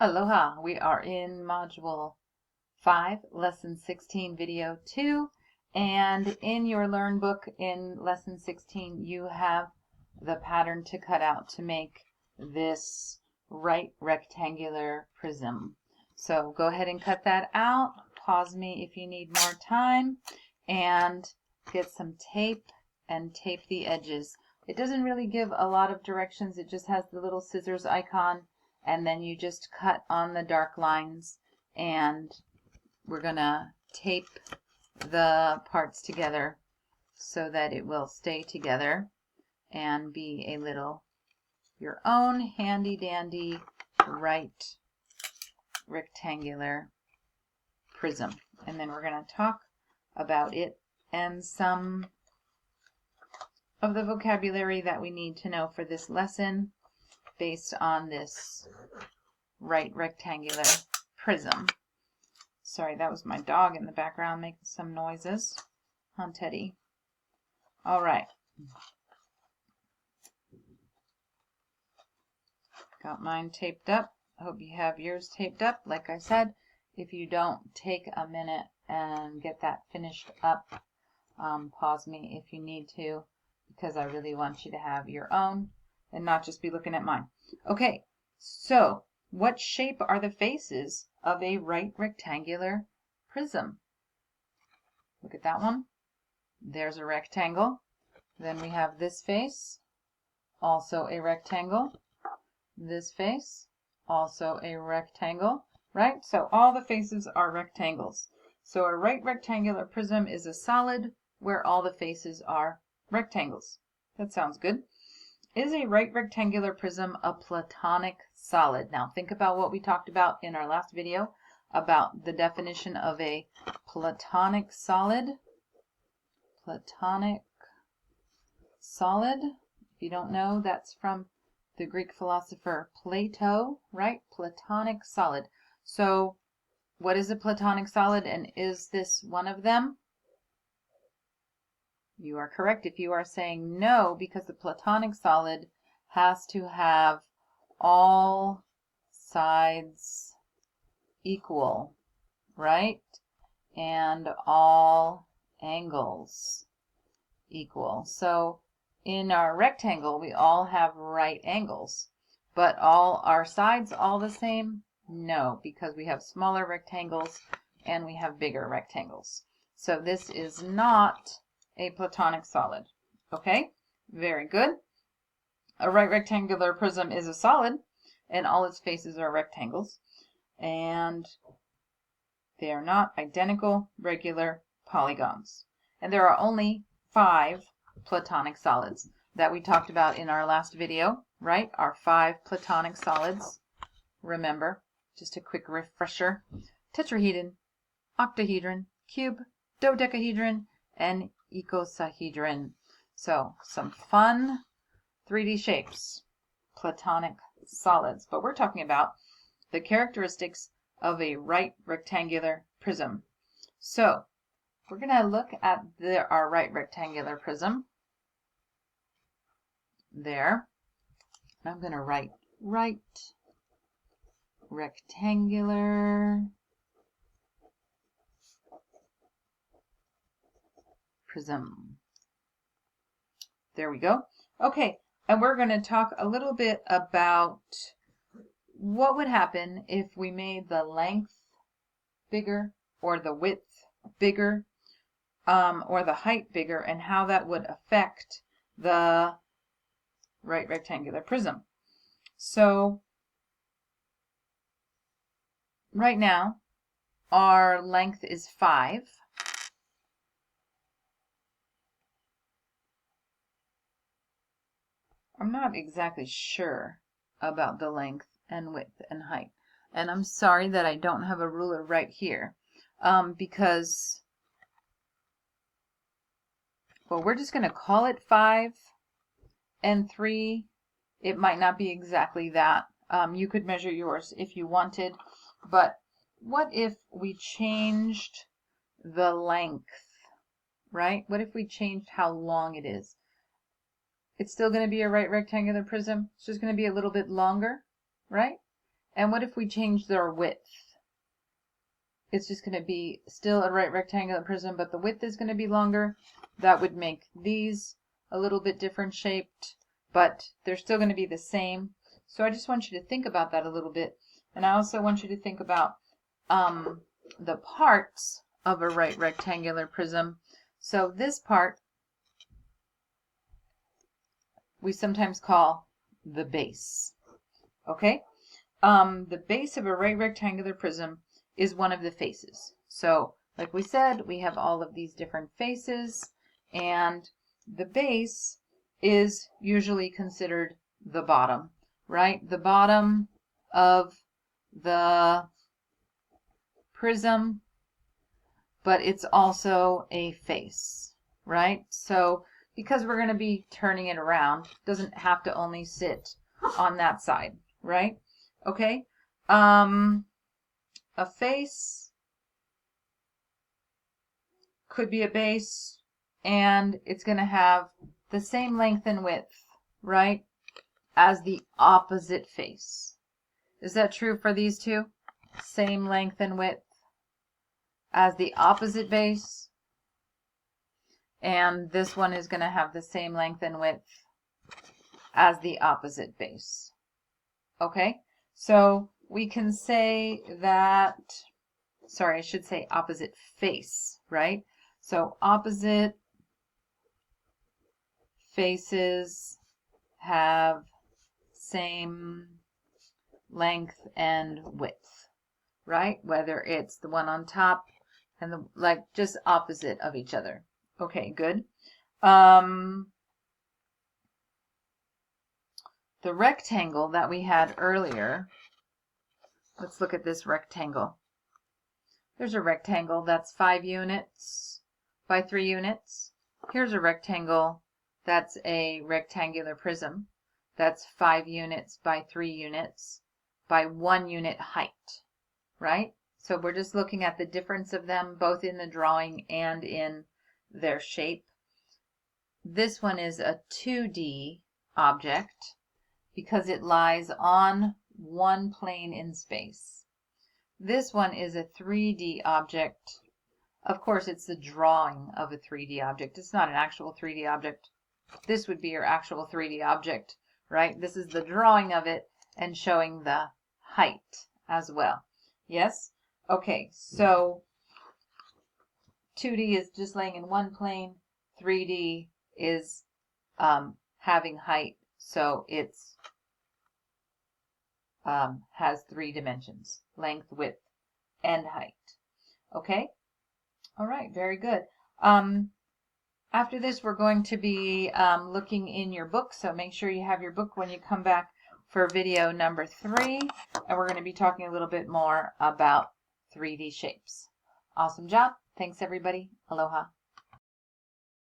Aloha! We are in Module 5, Lesson 16, Video 2, and in your Learn book in Lesson 16 you have the pattern to cut out to make this right rectangular prism. So go ahead and cut that out. Pause me if you need more time, and get some tape and tape the edges. It doesn't really give a lot of directions, it just has the little scissors icon, and then you just cut on the dark lines, and we're gonna tape the parts together so that it will stay together and be a little your own handy dandy right rectangular prism. And then we're going to talk about it and some of the vocabulary that we need to know for this lesson based on this right rectangular prism. Sorry, that was my dog in the background making some noises. Huh, Teddy? All right. Got mine taped up. I hope you have yours taped up. Like I said, if you don't, take a minute and get that finished up. Pause me if you need to, because I really want you to have your own and not just be looking at mine. Okay, so what shape are the faces of a right rectangular prism? Look at that one. There's a rectangle. Then we have this face, also a rectangle. This face, also a rectangle, right? So all the faces are rectangles. So a right rectangular prism is a solid where all the faces are rectangles. That sounds good. Is a right rectangular prism a platonic solid? Now think about what we talked about in our last video about the definition of a platonic solid. Platonic solid, if you don't know, that's from the Greek philosopher Plato, right? Platonic solid. So what is a platonic solid, and is this one of them? You are correct if you are saying no, because the platonic solid has to have all sides equal, right? And all angles equal. So in our rectangle, we all have right angles, but all our sides all the same? No, because we have smaller rectangles and we have bigger rectangles. So this is not a platonic solid. Okay, very good. A right rectangular prism is a solid, and all its faces are rectangles, and they are not identical regular polygons. And there are only 5 platonic solids that we talked about in our last video, right? Our 5 platonic solids. Remember, just a quick refresher: tetrahedron, octahedron, cube, dodecahedron, and icosahedron. So some fun 3D shapes, platonic solids. But we're talking about the characteristics of a right rectangular prism. So we're going to look at our right rectangular prism. There. And I'm going to write right rectangular prism. There we go. Okay, and we're going to talk a little bit about what would happen if we made the length bigger or the width bigger, or the height bigger, and how that would affect the right rectangular prism. So right now our length is 5. I'm not exactly sure about the length and width and height, and I'm sorry that I don't have a ruler right here, because, well, we're just going to call it 5 and 3. It might not be exactly that. You could measure yours if you wanted, but what if we changed the length, right? What if we changed how long it is? It's still going to be a right rectangular prism. It's just going to be a little bit longer, right? And what if we change their width? It's just going to be still a right rectangular prism, but the width is going to be longer. That would make these a little bit different shaped, but they're still going to be the same. So I just want you to think about that a little bit. And I also want you to think about the parts of a right rectangular prism. So this part we sometimes call the base. Okay? The base of a right rectangular prism is one of the faces. So, like we said, we have all of these different faces, and the base is usually considered the bottom, right? The bottom of the prism, but it's also a face, right? So, because we're going to be turning it around, it doesn't have to only sit on that side, right? Okay? A face could be a base, and it's going to have the same length and width, right, as the opposite face. Is that true for these two? Same length and width as the opposite base. And this one is going to have the same length and width as the opposite base. Okay? So we can say that, sorry, I should say opposite face, right? So opposite faces have same length and width, right? Whether it's the one on top and the, like, just opposite of each other. Okay, good. The rectangle that we had earlier, let's look at this rectangle. There's a rectangle that's 5 units by 3 units. Here's a rectangle that's a rectangular prism that's 5 units by 3 units by 1 unit height, right? So we're just looking at the difference of them both in the drawing and in their shape. This one is a 2D object because it lies on one plane in space. This one is a 3D object. Of course, it's the drawing of a 3D object. It's not an actual 3D object. This would be your actual 3D object, right? This is the drawing of it and showing the height as well. Yes? Okay, so 2D is just laying in one plane. 3D is having height, so it's has 3 dimensions: length, width, and height. Okay? All right, very good. After this, we're going to be looking in your book, so make sure you have your book when you come back for video number 3, and we're going to be talking a little bit more about 3D shapes. Awesome job. Thanks, everybody. Aloha.